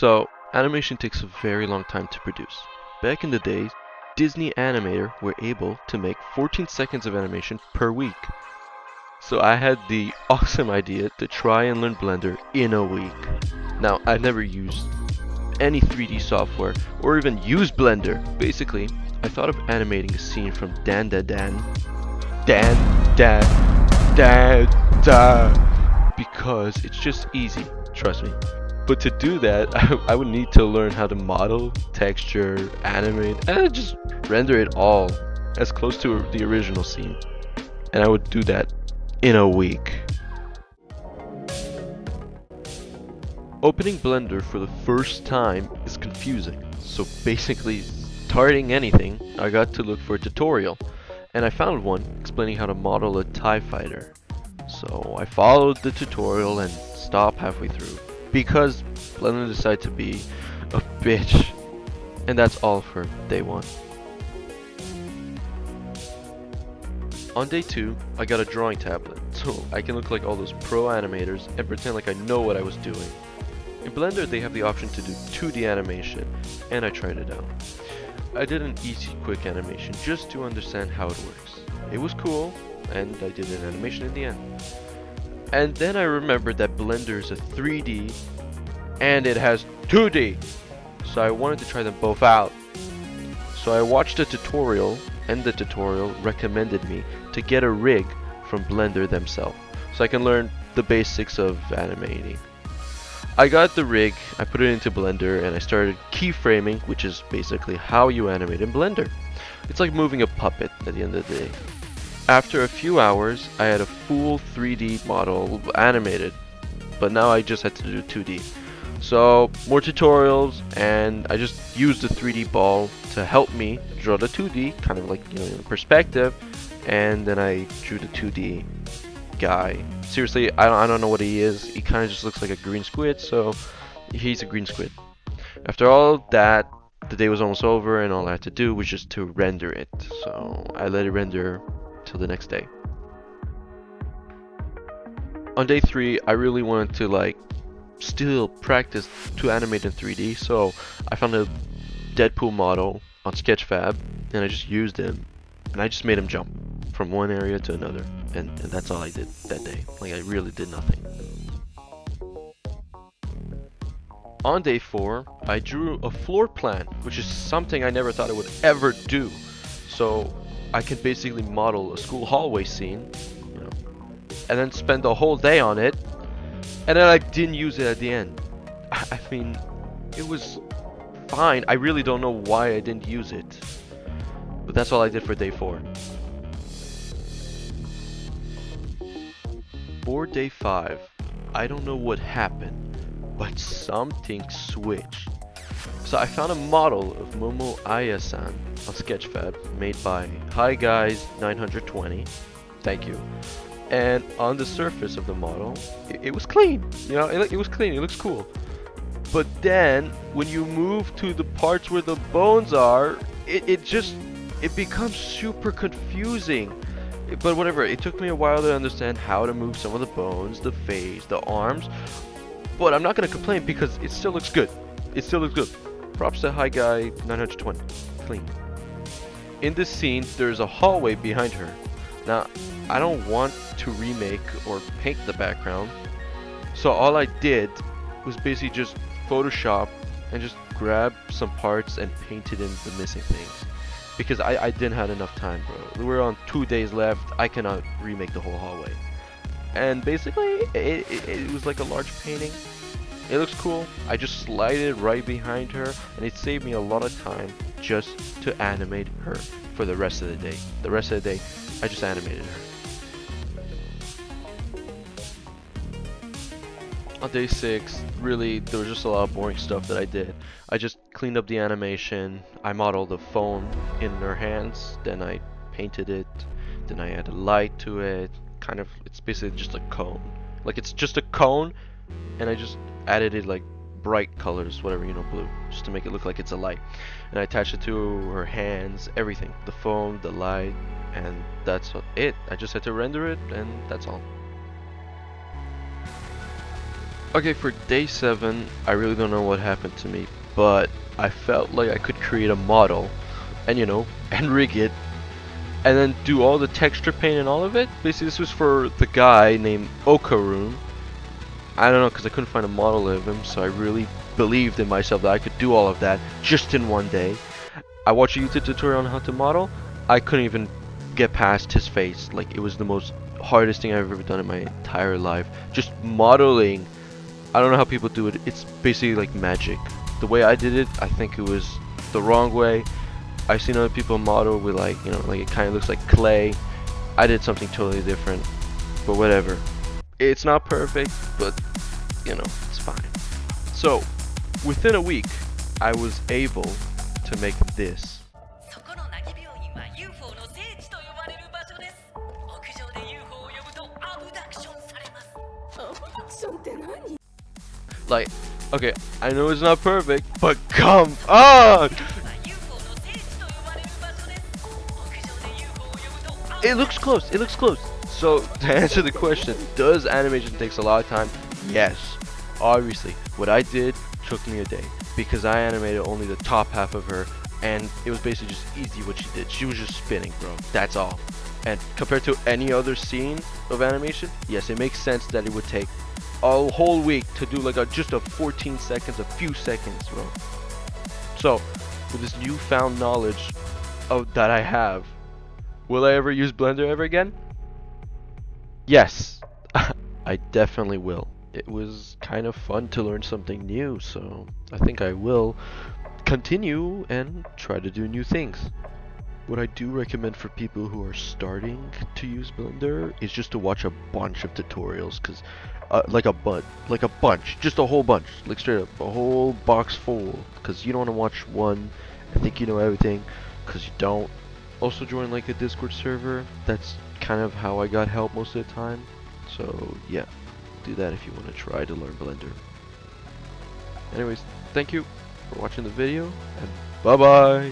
So, animation takes a very long time to produce. Back in the day, Disney Animator were able to make 14 seconds of animation per week. So I had the awesome idea to try and learn Blender in a week. Now, I've never used any 3D software or even used Blender. Basically, I thought of animating a scene from Dan Da Dan, Dan Dan, Dan Da, because it's just easy, trust me. But to do that, I would need to learn how to model, texture, animate, and just render it all as close to the original scene. And I would do that in a week. Opening Blender for the first time is confusing. So basically, starting anything, I got to look for a tutorial. And I found one explaining how to model a TIE fighter. So I followed the tutorial and stopped halfway through, because Blender decided to be a bitch. And that's all for day 1. On day 2, I got a drawing tablet, so I can look like all those pro animators and pretend like I know what I was doing. In Blender, they have the option to do 2D animation, and I tried it out. I did an easy quick animation just to understand how it works. It was cool, and I did an animation in the end. And then I remembered that Blender is a 3D, and it has 2D, so I wanted to try them both out. So I watched a tutorial, and the tutorial recommended me to get a rig from Blender themselves, so I can learn the basics of animating. I got the rig, I put it into Blender, and I started keyframing, which is basically how you animate in Blender. It's like moving a puppet at the end of the day. After a few hours, I had a full 3D model animated, but now I just had to do 2D. So, more tutorials, and I just used the 3D ball to help me draw the 2D, kind of like, in perspective, and then I drew the 2D guy. Seriously, I don't know what he is. He kind of just looks like a green squid, so he's a green squid. After all that, the day was almost over, and all I had to do was just to render it. So I let it render till the next day. On day 3, I really wanted to still practice to animate in 3D, so I found a Deadpool model on Sketchfab, and I just used him, and I just made him jump from one area to another, and that's all I did that day. I really did nothing. On day 4, I drew a floor plan, which is something I never thought I would ever do. So I can basically model a school hallway scene, and then spend the whole day on it, and then I didn't use it at the end. I mean, it was fine. I really don't know why I didn't use it. But that's all I did for day 4. For day 5, I don't know what happened, but something switched. So I found a model of Momo Aya-san on Sketchfab made by Hi Guys 920. Thank you. And on the surface of the model, it was clean. It was clean. It looks cool. But then, when you move to the parts where the bones are, it becomes super confusing. But whatever, it took me a while to understand how to move some of the bones, the face, the arms. But I'm not gonna complain because it still looks good. It still looks good. Props to Hi Guy 920. Clean. In this scene, there's a hallway behind her. Now, I don't want to remake or paint the background, so all I did was basically just Photoshop and just grab some parts and painted in the missing things. Because I didn't have enough time, bro. We're on 2 days left. I cannot remake the whole hallway. And basically, it was like a large painting. It looks cool. I just slide it right behind her, and it saved me a lot of time just to animate her for the rest of the day. The rest of the day, I just animated her. On day 6, really, there was just a lot of boring stuff that I did. I just cleaned up the animation, I modeled a phone in her hands, then I painted it, then I added light to it, it's basically just a cone. It's just a cone, and I just added it bright colors, whatever, blue, just to make it look like it's a light. And I attached it to her hands, everything, the phone, the light, and that's it. I just had to render it, and that's all. Okay, for day 7, I really don't know what happened to me, but I felt like I could create a model and and rig it and then do all the texture paint and all of it. Basically, this was for the guy named Okarun. I don't know, because I couldn't find a model of him, so I really believed in myself that I could do all of that just in one day. I watched a YouTube tutorial on how to model. I couldn't even get past his face. Like, it was the most hardest thing I've ever done in my entire life. Just modeling, I don't know how people do it. It's basically like magic. The way I did it, I think it was the wrong way. I've seen other people model with like it kind of looks like clay. I did something totally different, but whatever. It's not perfect, but it's fine. So, within a week, I was able to make this. そこの泣き病院は UFO の聖地と呼ばれる場所です。屋上で UFO を呼ぶとアブダクションされます。アブダクションって何？ Like, okay, I know it's not perfect, but come on! It looks close, it looks close. So, to answer the question, does animation takes a lot of time? Yes. Obviously, what I did took me a day because I animated only the top half of her, and it was basically just easy what she did. She was just spinning, bro. That's all. And compared to any other scene of animation, yes, it makes sense that it would take a whole week to do like just a 14 seconds, a few seconds, bro. So, with this newfound knowledge that I have, will I ever use Blender ever again? Yes, I definitely will. It was kind of fun to learn something new, so I think I will continue and try to do new things. What I do recommend for people who are starting to use Blender is just to watch a bunch of tutorials, because like a bunch, just a whole bunch, like straight up, a whole box full, because you don't want to watch one and think you know everything, because you don't. Also join like a Discord server. That's kind of how I got help most of the time. So yeah, do that if you want to try to learn Blender. Anyways, thank you for watching the video, and bye bye!